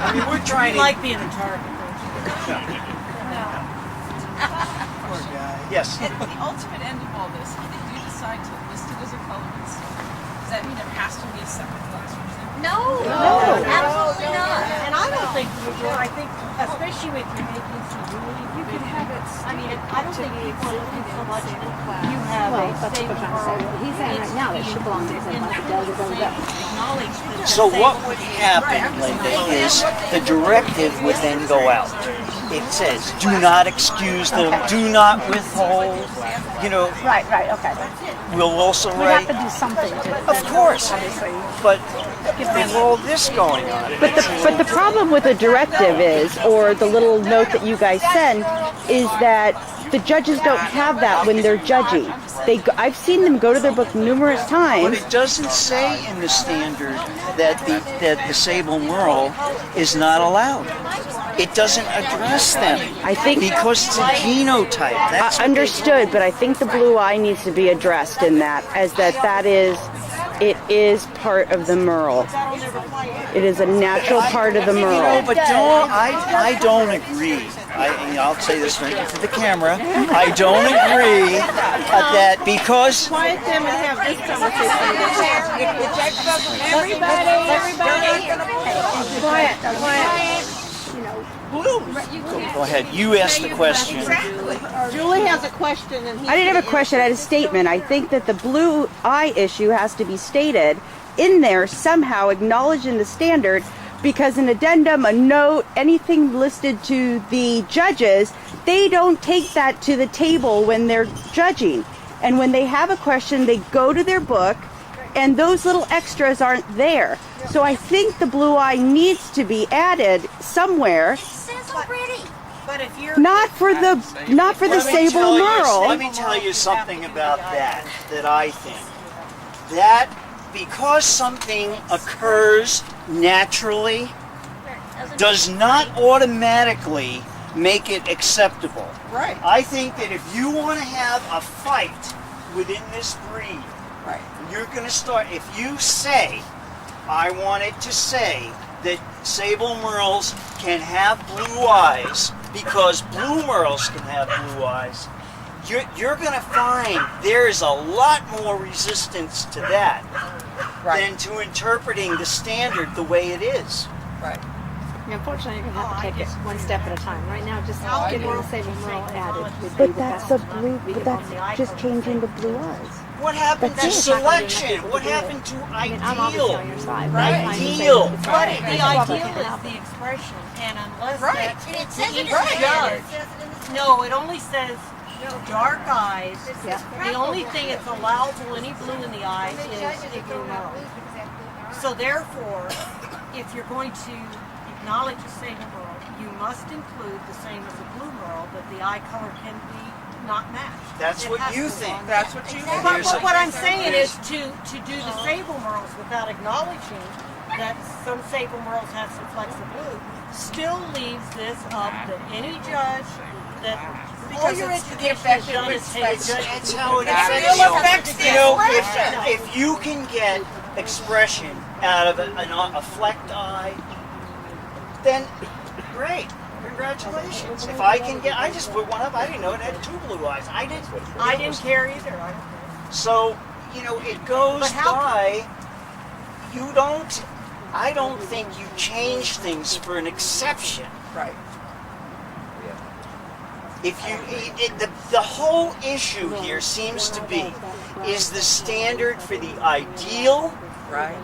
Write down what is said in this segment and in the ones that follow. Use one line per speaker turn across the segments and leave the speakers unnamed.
I mean, we're trying to...
like being a target.
Poor guy. Yes?
At the ultimate end of all this, if they do decide to list it as a color instead, does that mean there has to be a separate class for example?
No, absolutely not.
And I don't think, I think, especially if you're making some really, you could have it. I mean, I don't think people are looking so much at you have a Sable Merle.
He's saying right now that she belongs to somebody like that.
So what would happen, Linda, is the directive would then go out. It says, do not excuse them, do not withhold, you know.
Right, okay.
We'll also
We
write...
have to do something to...
Of course, but with all this going on...
But the problem with the directive is, or the little note that you guys send, is that the judges don't have that when they're judging. I've seen them go to their book numerous
But
times.
it doesn't say in the standard that the Sable Merle is not allowed. It doesn't address them.
I think
because it's a genotype. That's
understood, but I think the blue eye needs to be addressed in that, as it is part of the Merle. It is a natural part of the Merle.
No, but I don't agree. I'll say this to the camera. I don't agree that because...
Quiet them and have this conversation. Quiet.
Go ahead. You ask the question.
Julie has a question and
I didn't have a question, I had a statement. I think that the blue eye issue has to be stated in there somehow, acknowledged in the standard, because an addendum, a note, anything listed to the judges, they don't take that to the table when they're judging. And when they have a question, they go to their book, and those little extras aren't there. So I think the blue eye needs to be added somewhere.
It says already.
But if you're
Not for the Sable Merle.
Let me tell you something about that I think. That because something occurs naturally does not automatically make it acceptable.
Right.
I think that if you want to have a fight within this breed,
Right.
you're going to start, if you say, I want it to say that Sable Merles can have blue eyes because blue Merles can have blue eyes, you're going to find there is a lot more resistance to that than to interpreting the standard the way it is.
Right.
Unfortunately, you're going to have to take it one step at a time. Right now, just getting the Sable Merle added would be
But
the
that's
best.
but that's just changing the blue eyes.
What happened to
That's it.
selection? What happened to
I mean, I'm obviously
ideal?
on your side.
Right.
I'm just saying
Ideal.
it's
But
right.
the ideal is the expression, and unless
Right.
And it says it in
each
the standard.
judge, no, it only says dark eyes.
Yeah.
The only thing that's allowable, any blue in the eyes, is a blue Merle. So therefore, if you're going to acknowledge a Sable Merle, you must include the same as a blue Merle, but the eye color can be not matched.
That's
It
what
has
you
to
think.
belong.
That's what you think.
But what I'm saying is to do the Sable Merles without acknowledging that some Sable Merles have some flecks of blue still leaves this up that any judge that all your education has done is take a judge.
That's how it
still affects
affects
the
you. You know,
expression.
if you can get expression out of a flecked eye, then great. Congratulations. If I can get, I just put one up. I didn't know it had two blue eyes. I didn't
care either.
So, it goes
But how
by, I don't think you change things for an exception.
Right.
If you, the whole issue here seems to be, is the standard for the ideal,
Right.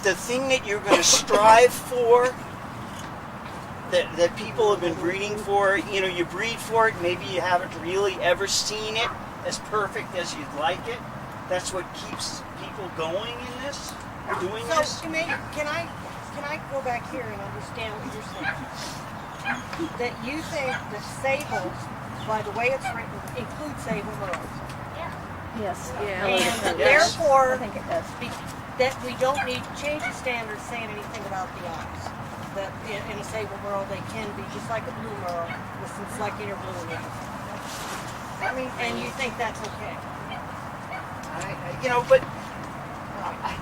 the thing that you're going to strive for, that people have been breeding for. You breed for it, maybe you haven't really ever seen it as perfect as you'd like it. That's what keeps people going in this, doing this.
So, can I go back here and understand what you're saying? That you think the Sables, by the way it's written, include Sable Merles.
Yes.
And
Yes.
therefore,
I think it does.
that we don't need to change the standards saying anything about the eyes. That in a Sable Merle, they can be just like a blue Merle with some flecking or blue in the eyes. And you think that's okay?
But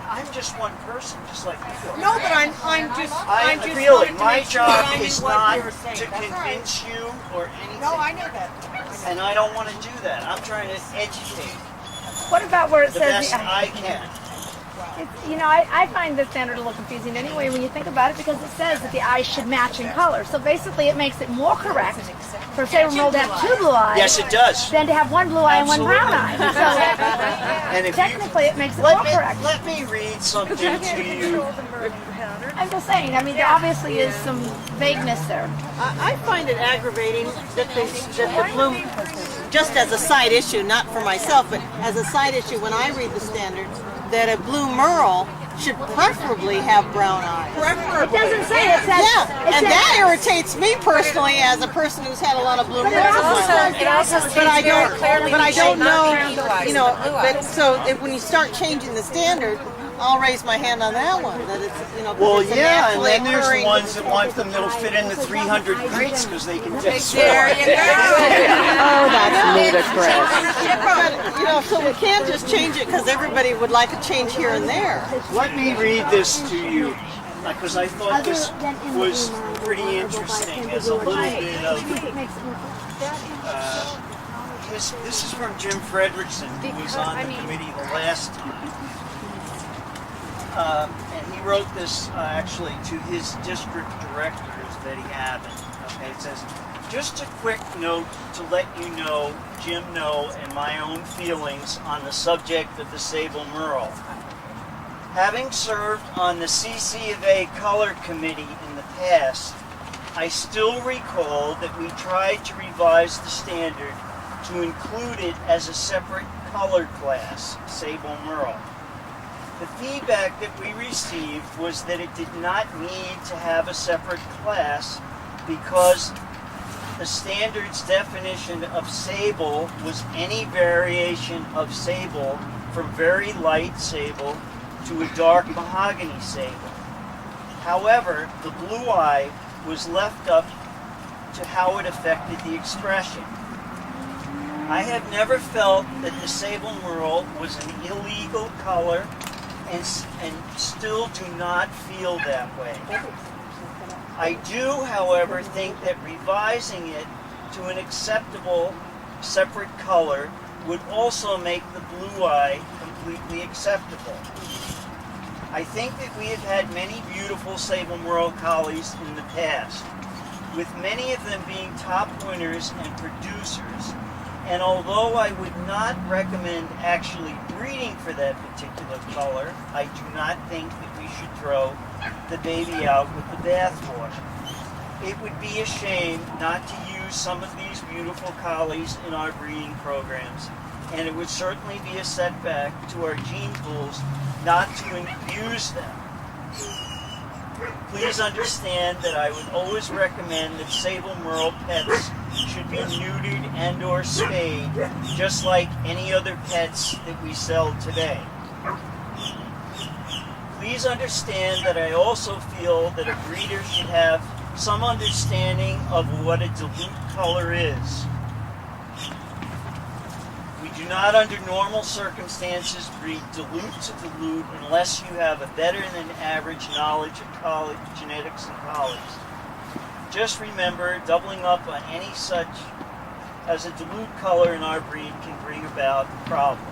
I'm just one person, just like you are.
No, but I'm just.
I
just
really,
wanted to
my
make sure that
job
I knew
is
what
not
you were saying.
to
That's all right.
convince you or anything.
No, I know that.
And I don't want to do that. I'm trying to educate
What about where it
the
says
best I can.
I find the standard a little confusing anyway when you think about it because it says that the eyes should match in color. So basically it makes it more correct for Sable Merle to have two blue eyes
Yes, it does.
than to have one blue eye and one brown eye.
And
So
if
technically it makes it
you,
more correct.
let me read something to you.
I'm just saying, I mean, there obviously is some vagueness there.
I find it aggravating that the blue, just as a side issue, not for myself, but as a side issue, when I read the standard, that a blue merle should preferably have brown eyes.
It doesn't say, it says...
Yeah, and that irritates me personally as a person who's had a lot of blue merles. But I don't know, you know, but so if, when you start changing the standard, I'll raise my hand on that one. That it's, you know,
Well,
it's a
yeah, and
naturally
then there's
occurring-
ones that want them that'll fit in the 300 crates because they can just
There you go.
Oh, that's ludicrous.
But, you know, so we can't just change it because everybody would like a change here and there.
Let me read this to you because I thought this was pretty interesting as a little bit of. This is from Jim Fredrickson, who was on the committee the last time. And he wrote this actually to his district directors that he had. Okay, it says, just a quick note to let you know, Jim know, and my own feelings on the subject of the Sable Merle. Having served on the CC of A Color Committee in the past, I still recall that we tried to revise the standard to include it as a separate color class, Sable Merle. The feedback that we received was that it did not need to have a separate class because the standard's definition of sable was any variation of sable from very light sable to a dark mahogany sable. However, the blue eye was left up to how it affected the expression. I have never felt that the Sable Merle was an illegal color and still do not feel that way. I do, however, think that revising it to an acceptable separate color would also make the blue eye completely acceptable. I think that we have had many beautiful Sable Merle Collies in the past, with many of them being top winners and producers. And although I would not recommend actually breeding for that particular color, I do not think that we should throw the baby out with the bathwater. It would be a shame not to use some of these beautiful collies in our breeding programs, and it would certainly be a setback to our gene pools not to infuse them. Please understand that I would always recommend that Sable Merle pets should be neutered and or spayed, just like any other pets that we sell today. Please understand that I also feel that a breeder should have some understanding of what a dilute color is. We do not, under normal circumstances, breed dilute to dilute unless you have a better than average knowledge of genetics and collies. Just remember, doubling up on any such as a dilute color in our breed can bring about problems.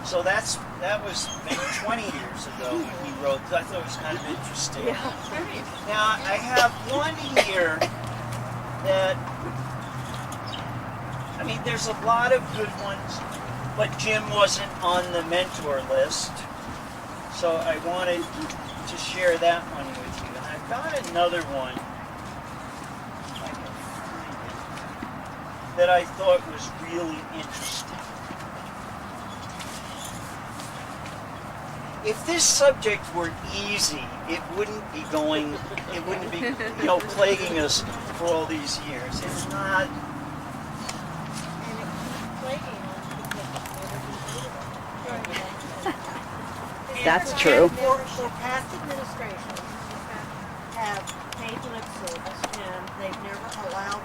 So that was maybe 20 years ago when he wrote. I thought it was kind of interesting. Now I have one here that, I mean, there's a lot of good ones, but Jim wasn't on the mentor list, so I wanted to share that one with you. And I've got another one that I thought was really interesting. If this subject were easy, it wouldn't be plaguing us for all these years. It's not.
That's true.
For past administrations have paid lip service and they've never allowed